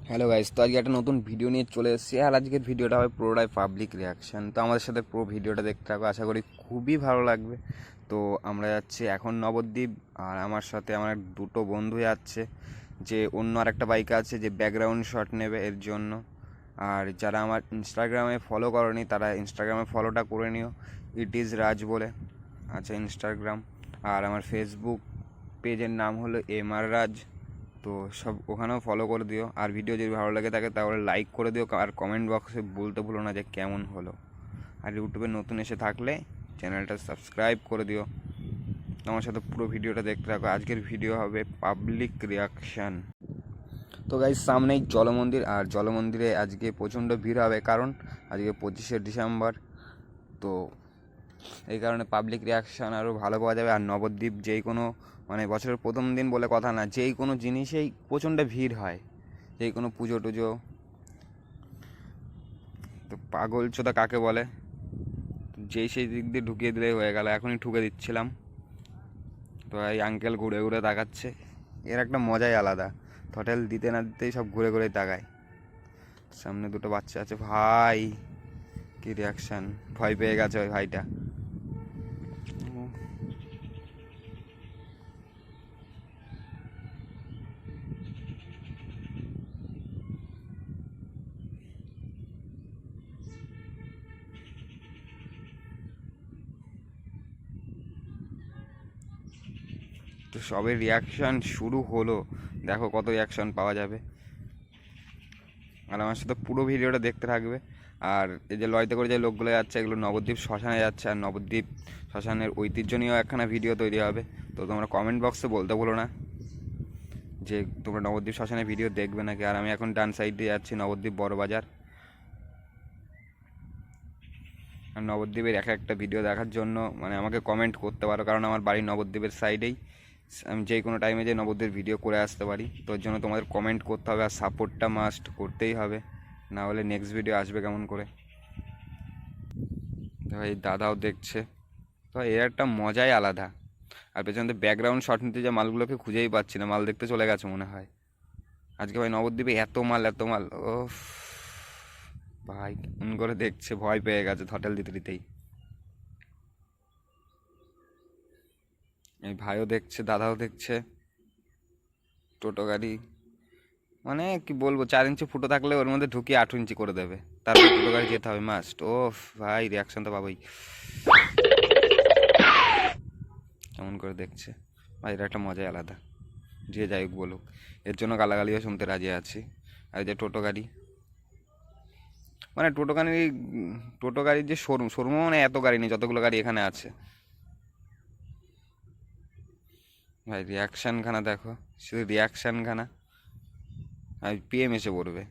Hello guys, তো আজকে একটা নতুন ভিডিও নিয়ে চলে এসেছি। আর আজকের ভিডিওটা হবে পুরোটাই পাবলিক রিয়াকশান। তো আমাদের সাথে পুরো ভিডিওটা দেখতে থাকো, আশা করি খুবই ভালো লাগবে। তো আমরা যাচ্ছি এখন নবদ্বীপ, আর আমার সাথে আমার দুটো বন্ধু যাচ্ছে, যে অন্য আর একটা বাইক আছে যে ব্যাকগ্রাউন্ড শট নেবে এর জন্য। আর যারা আমার ইনস্টাগ্রামে ফলো করনি তারা ইনস্টাগ্রামে ফলোটা করে নিও, ইট ইজ রাজ বলে আচ্ছা ইনস্টাগ্রাম। আর আমার ফেসবুক পেজের নাম হলো MR রাজ। তো সব ওখানেও ফলো করে দিও, আর ভিডিও যদি ভালো লাগে থাকে তাহলে লাইক করে দিও, আর কমেন্ট বক্সে বলতে ভুলো না যে কেমন হলো। আর ইউটিউবে নতুন এসে থাকলে চ্যানেলটা সাবস্ক্রাইব করে দিও। আমার সাথে পুরো ভিডিওটা দেখতে থাকো। আজকের ভিডিও হবে পাবলিক রিয়াকশান। তো গাইজ সামনেই জলমন্দির, আর জলমন্দিরে আজকে প্রচণ্ড ভিড় হবে, কারণ আজকে 25শে ডিসেম্বর। তো এই কারণে পাবলিক রিয়াকশান আরও ভালো পাওয়া যাবে। আর নবদ্বীপ যেই কোনো বছরের প্রথম দিন বলে কথা না, যেই কোনো জিনিসেই প্রচণ্ড ভিড় হয়, যেই কোনো পুজো টুজো। তো পাগল চোদা কাকে বলে, যেই সেই দিক দিয়ে ঢুকিয়ে দিলেই হয়ে গেল। এখনই ঠুকে দিচ্ছিলাম, তো এই আঙ্কেল ঘুরে ঘুরে তাকাচ্ছে। এর একটা মজাই আলাদা, থটেল দিতে না দিতেই সব ঘুরে ঘুরে তাকায়। সামনে দুটো বাচ্চা আছে, ভাই কি রিয়াকশান, ভয় পেয়ে গেছে ওই ভাইটা। তো সবে রিয়াকশান শুরু হলো, দেখো কত রিয়াকশান পাওয়া যাবে। আর আমার সাথে পুরো ভিডিওটা দেখতে থাকবে। আর এই যে লরিতে করে যে লোকগুলো যাচ্ছে, এগুলো নবদ্বীপ শ্মশানে যাচ্ছে, আর নবদ্বীপ শ্মশানের ঐতিহ্য নিয়েও একখানা ভিডিও তৈরি হবে। তো তোমরা কমেন্ট বক্সে বলতে বলো না যে তোমরা নবদ্বীপ শ্মশানের ভিডিও দেখবে নাকি। আর আমি এখন ডান সাইড দিয়ে যাচ্ছি নবদ্বীপ বড় বাজার। আর নবদ্বীপের এক একটা ভিডিও দেখার জন্য আমাকে কমেন্ট করতে পারো, কারণ আমার বাড়ি নবদ্বীপের সাইডেই। আমি যে কোনো টাইমে যে নবদ্বীপের ভিডিও করে আসতে পারি, তোর জন্য তোমাদের কমেন্ট করতে হবে, আর সাপোর্টটা মাস্ট করতেই হবে, না হলে নেক্সট ভিডিও আসবে কেমন করে। তো এই দাদাও দেখছে, তো এর একটা মজাই আলাদা। আর পেছনে ব্যাকগ্রাউন্ড শট নিতে যে মালগুলোকে খুঁজেই পাচ্ছি না, মাল দেখতে চলে গেছে মনে হয়। আজকে ভাই নবদ্বীপে এত মাল এত মাল, ও ভাই ফোন করে দেখছে, ভয় পেয়ে গেছে হোটেল দিতে দিতেই। এই ভাইও দেখছে, দাদাও দেখছে। টোটো গাড়ি কি বলবো, 4 ইঞ্চি ফুটো থাকলে ওর মধ্যে ঢুকিয়ে 8 ইঞ্চি করে দেবে, তারপর টোটো গাড়ি যেতে হবে মাস্ট। ও ভাই রিয়াকশন তো পাবোই। কেমন করে দেখছে ভাই, এর একটা মজাই আলাদা, যে যাই হোক বলুক, এর জন্য গালাগালিও শুনতে রাজি আছি। আর এই যে টোটো গাড়ি, টোটো গাড়ি, টোটো গাড়ির যে শোরুম, শোরুমও এত গাড়ি নেই যতগুলো গাড়ি এখানে আছে। ভাই রিয়াকশান খানা দেখো, শুধু রিয়াকশান খানা। আর PM এসে পড়বে,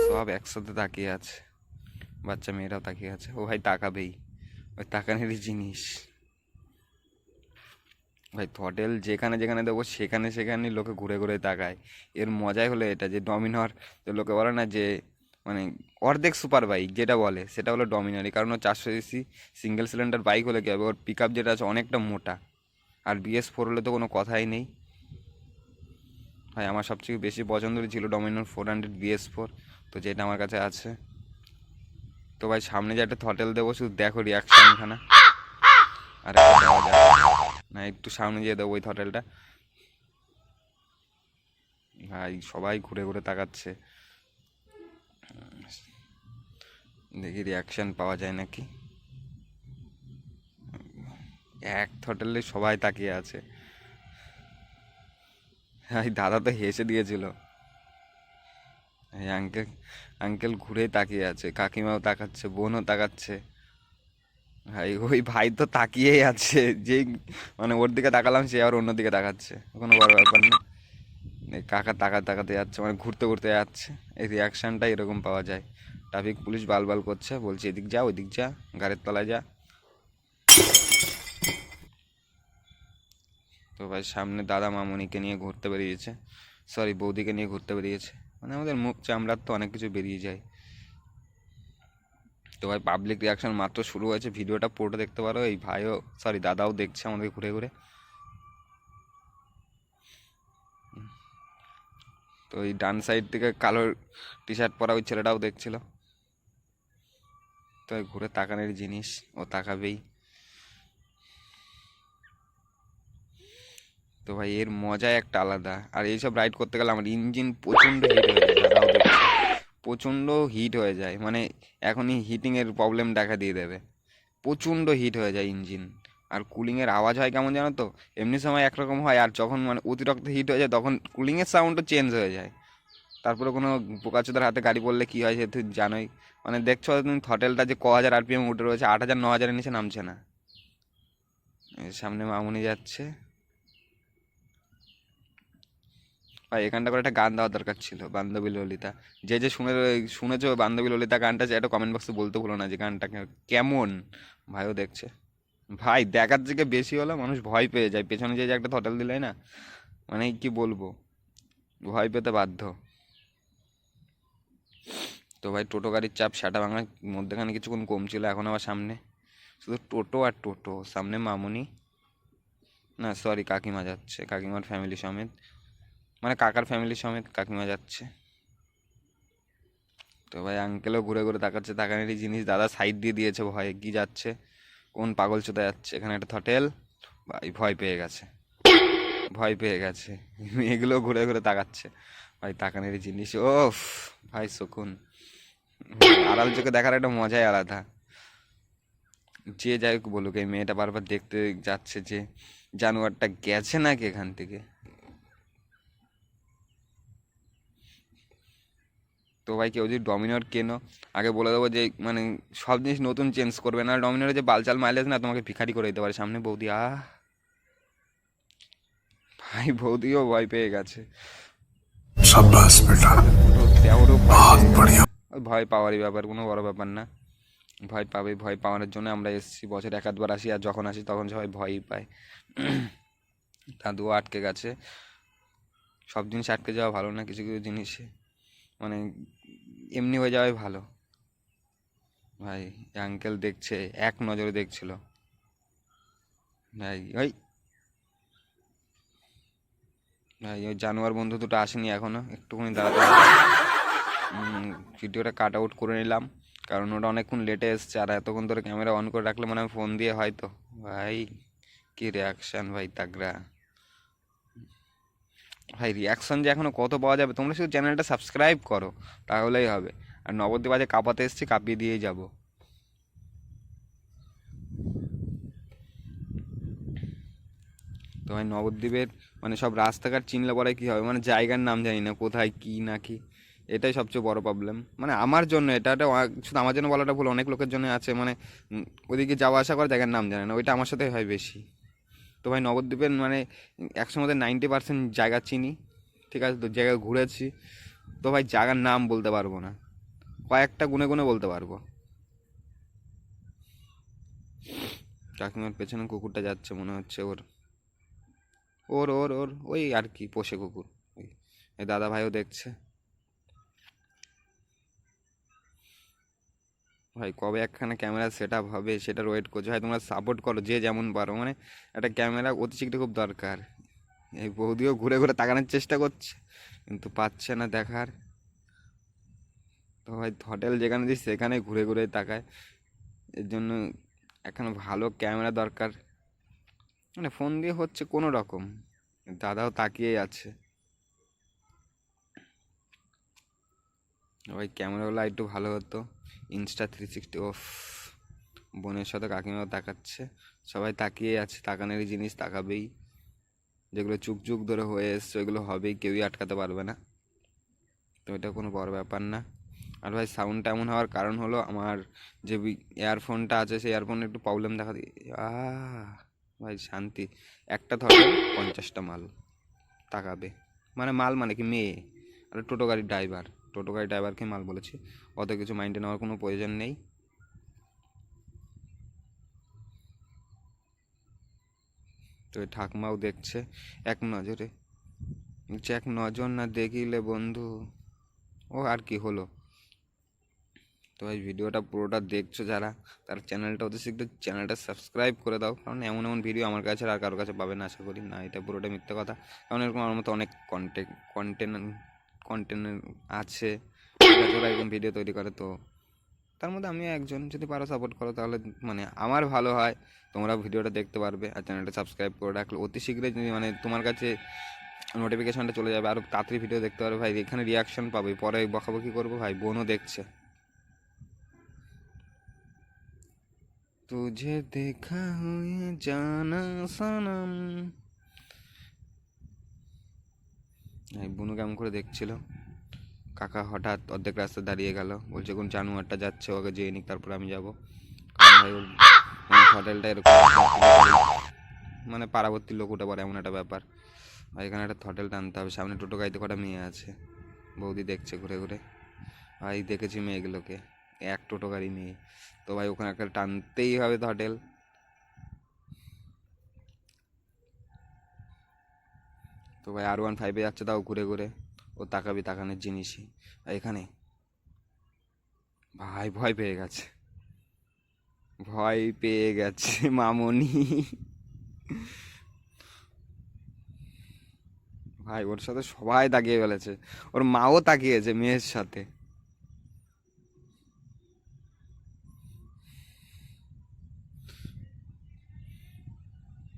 সব একসাথে তাকিয়ে আছে, বাচ্চা মেয়েরাও তাকিয়ে আছে। ও ভাই তাকাবেই, ওই তাকানেরই জিনিস। ভাই থটেল যেখানে যেখানে দেবো সেখানে সেখানে লোকে ঘুরে ঘুরে তাকায়। এর মজাই হলো এটা যে ডমিনর, তো লোকে বলে না যে মানে অর্ধেক সুপার বাইক যেটা বলে, সেটা হলো ডমিনারই। কারণ ও 400 cc সিঙ্গেল সিলিন্ডার বাইক হলে কী হবে, ওর পিক আপ যেটা আছে অনেকটা মোটা। আর BS4 হলে তো কোনো কথাই নেই। ভাই আমার সবচেয়ে বেশি পছন্দের ছিল ডমিনার 400 BS4, তো যেটা আমার কাছে আছে। তো ভাই সামনে যে একটা থটেল দেবো, শুধু দেখো রিয়াকশানখানা। আর একটা দেওয়া যায় না, একটু সামনে যেয়ে দেবো ওই থটেলটা। ভাই সবাই ঘুরে ঘুরে তাকাচ্ছে, দেখি রিয়াকশান পাওয়া যায় নাকি। এক থটেলে সবাই তাকিয়ে আছে। এই দাদা তো হেসে দিয়েছিল। এই আঙ্কেল, আঙ্কেল ঘুরে তাকিয়ে আছে, কাকিমাও তাকাচ্ছে, বোনও তাকাচ্ছে। ভাই ওই ভাই তো তাকিয়েই আছে, যেই ওর দিকে তাকালাম সে আর অন্য দিকে তাকাচ্ছে, কোনো বড় ব্যাপার না। এই কাকা তাকাতে যাচ্ছে, ঘুরতে ঘুরতে যাচ্ছে। এই রিয়াকশানটা এরকম পাওয়া যায়। ট্রাফিক পুলিশ বাল করছে, বলছে এদিক যা ওইদিক যা, গাড়ির তলায় যা। তো ভাই সামনে দাদা মামুনিকে নিয়ে ঘুরতে বেরিয়েছে, সরি বৌদিকে নিয়ে ঘুরতে বেরিয়েছে। আমাদের মুখ চামড়ার তো অনেক কিছু বেরিয়ে যায়। তো ভাই পাবলিক রিয়াকশন মাত্র শুরু হয়েছে, ভিডিওটা পুরোটা দেখতে পারো। এই ভাইও সরি দাদাও দেখছে আমাদের ঘুরে ঘুরে। তো ওই ডান সাইড থেকে কালো টি শার্ট পরা ওই ছেলেটাও দেখছিল। তো ঘুরে তাকানোর জিনিস, ও তাকাবেই। তো ভাই এর মজাই একটা আলাদা। আর এইসব রাইড করতে গেলে আমার ইঞ্জিন প্রচণ্ড হিট হয়ে যায়, দাদাও দেখছে, প্রচণ্ড হিট হয়ে যায়। মানে এখনই হিটিংয়ের প্রবলেম দেখা দিয়ে দেবে, প্রচণ্ড হিট হয়ে যায় ইঞ্জিন। আর কুলিংয়ের আওয়াজ হয় কেমন জানো তো, এমনি সময় একরকম হয়, আর যখন মানে অতিরিক্ত হিট হয়ে যায় তখন কুলিংয়ের সাউন্ডও চেঞ্জ হয়ে যায়। তারপরে কোনো বোকাচোদার হাতে গাড়ি পড়লে কী হয় সে তো জানোই। মানে দেখছো তুমি থটেলটা যে 1000 RPM উঠে রয়েছে, 8000 9000-এর নিচে নামছে না। সামনে মামুনি যাচ্ছে ভাই, এখানটা করে একটা গান দেওয়ার দরকার ছিল, বান্ধবী ললিতা। যে যে শুনেছো বান্ধবী ললিতা গানটা, যে একটা কমেন্ট বক্সে বলতে ভুলো না যে গানটা কেমন। ভাইও দেখছে ভাই, দেখার থেকে বেশি হলে মানুষ ভয় পেয়ে যায়। পেছনে যে একটা থটেল দিলে না, মানে কি বলবো, ভয় পেতে বাধ্য। তো ভাই টোটো গাড়ির চাপ সেটা ভাঙার মধ্যেখানে কিছুক্ষণ কম ছিল, এখন আবার সামনে শুধু টোটো আর টোটো। সামনে মামুনি, না সরি কাকিমা যাচ্ছে, কাকিমার ফ্যামিলি সমেত, মানে কাকার ফ্যামিলি সমেত কাকিমা যাচ্ছে। তো ভাই আঙ্কেলও ঘুরে ঘুরে তাকাচ্ছে, তাকানেরই জিনিস। দাদা সাইড দিয়ে দিয়েছে ভয়ে, কি যাচ্ছে, কোন পাগল চোদা যাচ্ছে, এখানে একটা থটেল। ভাই ভয় পেয়ে গেছে, ভয় পেয়ে গেছে। এগুলো ঘুরে ঘুরে তাকাচ্ছে ভাই, তাকানেরই জিনিস। ও ভাই শকুন, আড়াল চোখে দেখার একটা মজাই আলাদা। যে যাই হোক বলুক, এই মেয়েটা বারবার দেখতে যাচ্ছে যে জানোয়ারটা গেছে নাকি এখান থেকে। তো ভাই কেউ যদি ডমিনোর কেনো, আগে বলে দেবো যে মানে সব জিনিস নতুন চেঞ্জ করবে না। ডমিনোর যে বালচাল মাইলেজ না তোমাকে ভিখারি করে দিতে পারে। সামনে বৌদি, ভাই বৌদিও ভয় পেয়ে গেছে। शाबाश बेटा, দেওরও ভয় बहुत পেয়ে গেছে। बढ़िया। ওই ভয় পাওয়ারই ব্যাপার, কোনো বড় ব্যাপার না। ভয় পাবে, ভয় পাওয়ানোর জন্য আমরা এসেছি, বছর এক আধবার আসি, আর যখন আসি তখন সবাই ভয়ই পায়। দাদুও আটকে গেছে। সব জিনিস আটকে যাওয়া ভালো না, কিছু কিছু জিনিসে মানে এমনি হয়ে যাওয়াই ভালো। ভাই আঙ্কেল দেখছে, এক নজরে দেখছিল ভাই। ওই ভাই ওই জানোয়ার বন্ধু দুটো আসেনি এখনো, একটুখানি দাঁড়াতে হবে। ভিডিওটা কাট আউট করে নিলাম, কারণ ওটা অনেকক্ষণ লেটে এসছে, আর এতক্ষণ ধরে ক্যামেরা অন করে রাখলে মানে ফোন দিয়ে হয়তো। ভাই কি রিয়াকশান ভাই, তাগড়া ভাই। রিয়াকশান যে এখনো কত পাওয়া যাবে, তোমরা শুধু চ্যানেলটা সাবস্ক্রাইব করো তাহলেই হবে। আর নবদ্বীপ আজকে কাঁপাতে এসেছি, কাঁপিয়ে দিয়েই যাবো। তো ভাই নবদ্বীপের মানে সব রাস্তাঘাট চিনলে পরে কী হবে, মানে জায়গার নাম জানি না কোথায় কী না কি, এটাই সবচেয়ে বড় প্রবলেম। মানে আমার জন্য এটা শুধু আমার জন্য বলাটা ভুল, অনেক লোকের জন্য আছে মানে ওদিকে যাওয়া আসা করে জায়গার নাম জানে না, ওইটা আমার সাথে হয় বেশি। তো ভাই নবদ্বীপের মানে 100 মধ্যে 90% জায়গা চিনি, ঠিক আছে, তো জায়গা ঘুরেছি। তো ভাই জায়গার নাম বলতে পারবো না, কয়েকটা গুনে গুনে বলতে পারবো। কাকিমার পেছনে কুকুরটা যাচ্ছে, মনে হচ্ছে ওর ওর ওর ওর ওই আর কি পোষে কুকুর। ওই এই দাদা ভাইও দেখছে। ভাই কবে একখানা ক্যামেরা সেট আপ হবে সেটার ওয়েট করছে। ভাই তোমরা সাপোর্ট করো যে যেমন পারো, মানে একটা ক্যামেরা অতি শীঘ্র খুব দরকার। এই বৌদিও ঘুরে ঘুরে তাকানোর চেষ্টা করছে কিন্তু পাচ্ছে না দেখার। তো ভাই হোটেল যেখানে দিই সেখানে ঘুরে ঘুরে তাকায়। এর জন্য এখন ভালো ক্যামেরা দরকার। মানে ফোন দিয়ে হচ্ছে কোনো রকম, দাদাও তাকিয়েই আছে। ওই ক্যামেরাগুলো একটু ভালো হতো, Insta360। ওফ, বোনের সাথে কাকিমাও তাকাচ্ছে, সবাই তাকিয়েই আছে। তাকানোরই জিনিস, তাকাবেই। যেগুলো চুক চুক ধরে হয়ে এসছে ওইগুলো হবেই, কেউই আটকাতে পারবে না। তো এটা কোনো বড় ব্যাপার না। আর ভাই সাউন্ডটা এমন হওয়ার কারণ হলো আমার যে ইয়ারফোনটা আছে সেই ইয়ারফোনে একটু প্রবলেম দেখা দিই। ভাই শান্তি, একটা ধরো 50টা মাল তাকাবে। মানে মাল মানে কি মেয়ে, আর টোটো গাড়ির ড্রাইভার, টোটো গাড়ির ড্রাইভারকে মাল বলেছি। অত কিছু মাইন্ডে নেওয়ার কোনো প্রয়োজন নেই। তো ওই ঠাকুমাও দেখছে এক নজরে, বলছে এক নজর না দেখিলে বন্ধু। ও আর কি হলো। তো এই ভিডিওটা পুরোটা দেখছো যারা, তার চ্যানেলটা অতি শীঘ্র চ্যানেলটা সাবস্ক্রাইব করে দাও, কারণ এমন এমন ভিডিও আমার কাছে আর কারোর কাছে পাবে না আশা করি। না এটা পুরোটা মিথ্যে কথা, কারণ এরকম আমার মতো অনেক কন্টেন্ট আছে, ঠিক আছে, ওরা এরকম ভিডিও তৈরি করে, তো তার মধ্যে আমিও একজন। যদি পারো সাপোর্ট করো তাহলে মানে আমার ভালো হয়, তোমরা ভিডিওটা দেখতে পারবে আর চ্যানেলটা সাবস্ক্রাইব করে রাখলে অতি শীঘ্রই যদি মানে তোমার কাছে নোটিফিকেশনটা চলে যাবে, আরও তাড়াতাড়ি ভিডিও দেখতে পারবে ভাই। এখানে রিয়াকশন পাবে, পরে বকাবকি করবো ভাই, বোনও দেখছে। তুঝে দেখা হুয়ে জানা সনম, এই বুনু কেমন করে দেখছিল। কাকা হঠাৎ অর্ধেক রাস্তা দাঁড়িয়ে গেল, বলছে কোন জানুয়ারটা যাচ্ছে, ওকে যেয়ে নিক তারপর আমি যাবো। কারণ ভাই ওর মানে হোটেলটা এরকম মানে পাড়াবর্তী লোক উঠে পড়ে এমন একটা ব্যাপার ভাই। এখানে একটা হোটেল টানতে হবে, সামনে টোটো গাড়িতে কটা মেয়ে আছে, বৌদি দেখছে ঘুরে ঘুরে ভাই। দেখেছি মেয়েগুলোকে, এক টোটো গাড়ি মেয়ে, তো ভাই ওখানে একটা টানতেই হবে তো হোটেল। তো ভাই R15 যাচ্ছে, তাও ঘুরে ঘুরে, ও তাকাবি তাকানোর জিনিসই। আর এখানে ভাই ভয় পেয়ে গেছে, ভয় পেয়ে গেছে মামনি ভাই। ওর সাথে সবাই তাকিয়ে ফেলেছে, ওর মাও তাকিয়েছে মেয়ের সাথে।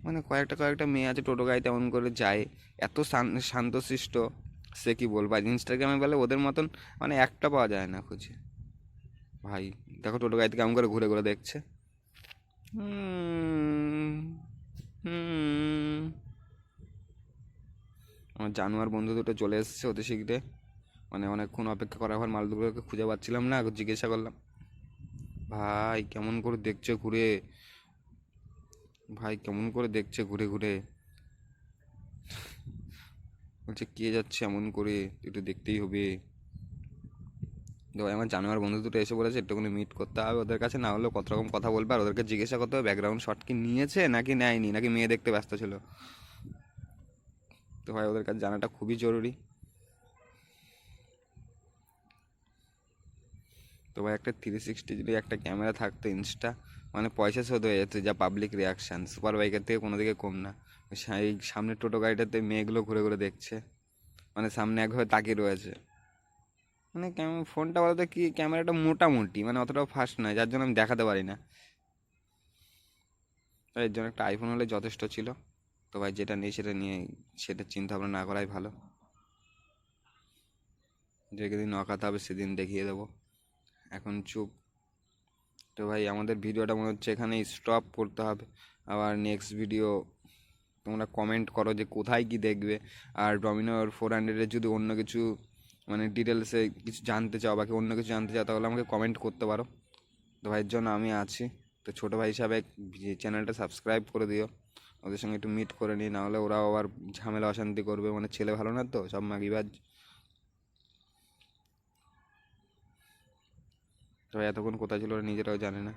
মানে কয়েকটা মেয়ে আছে টোটো গাড়িতে এমন করে যায়, এত শান্তশিষ্ট, সে কি বলবো। আর ইনস্টাগ্রামে বলে ওদের মতন মানে একটা পাওয়া যায় না খুঁজে ভাই। দেখো টোটো গাড়িতে কেমন করে ঘুরে ঘুরে দেখছে। হুম, হুম। আমার জানোয়ার বন্ধু দুটো চলে এসেছে অতি শীঘ্রে, মানে অনেকক্ষণ অপেক্ষা করার পর মাল দুটোকে খুঁজে পাচ্ছিলাম না, জিজ্ঞাসা করলাম ভাই কেমন করে দেখছে ঘুরে, ভাই কেমন করে দেখছে ঘুরে ঘুরে। বলছে কে যাচ্ছে এমন করে, একটু দেখতেই হবে। তো ভাই আমার জানোয়ার বন্ধু দুটো এসে বলেছে একটুখানি মিট করতে হবে ওদের কাছে, না হলেও কত রকম কথা বলবে, আর ওদেরকে জিজ্ঞাসা করতে হবে ব্যাকগ্রাউন্ড শট কি নিয়েছে নাকি নেয়নি, নাকি মেয়ে দেখতে ব্যস্ত ছিল। তো ভাই ওদের কাছে জানাটা খুবই জরুরি। তো ভাই একটা 360 যদি একটা ক্যামেরা থাকতো ইনস্টা, মানে পয়সা শোধ হয়ে যেত। যা পাবলিক রিয়াকশান, সুপার বাইকের থেকে কোনো দিকে কম না। এই সামনে টোটো গাড়িটাতে মেয়েগুলো ঘুরে ঘুরে দেখছে, মানে সামনে একভাবে তাকিয়ে রয়েছে। মানে ফোনটা বলতে কি, ক্যামেরাটা মোটামুটি মানে অতটাও ফাস্ট নয়, যার জন্য আমি দেখাতে পারি না। তাই এর জন্য একটা আইফোন হলে যথেষ্ট ছিল। তো ভাই যেটা নেই সেটা নিয়ে, সেটা চিন্তা ভাবনা না করাই ভালো। যেদিন অকাত হবে সেদিন দেখিয়ে দেবো, এখন চুপ। তো ভাই আমাদের ভিডিওটা মনে হচ্ছে এখানে স্টপ করতে হবে। আবার নেক্সট ভিডিও তোমরা কমেন্ট করো যে কোথায় কি দেখবে। আর ডমিনোর 400-এর যদি অন্য কিছু মানে ডিটেলসে কিছু জানতে চাও বা কি অন্য কিছু জানতে চাও, তাহলে আমাকে কমেন্ট করতে পারো। তো ভাইয়ের জন্য আমি আছি। তো ছোটো ভাই হিসাবে চ্যানেলটা সাবস্ক্রাইব করে দিও, ওদের সঙ্গে একটু মিট করে নিই, নাহলে ওরাও আবার ঝামেলা অশান্তি করবে, মানে ছেলে ভালো না তো, সব মাগিবাজ। তো এতক্ষণ কোথায় ছিল ওরা নিজেরাও জানে না।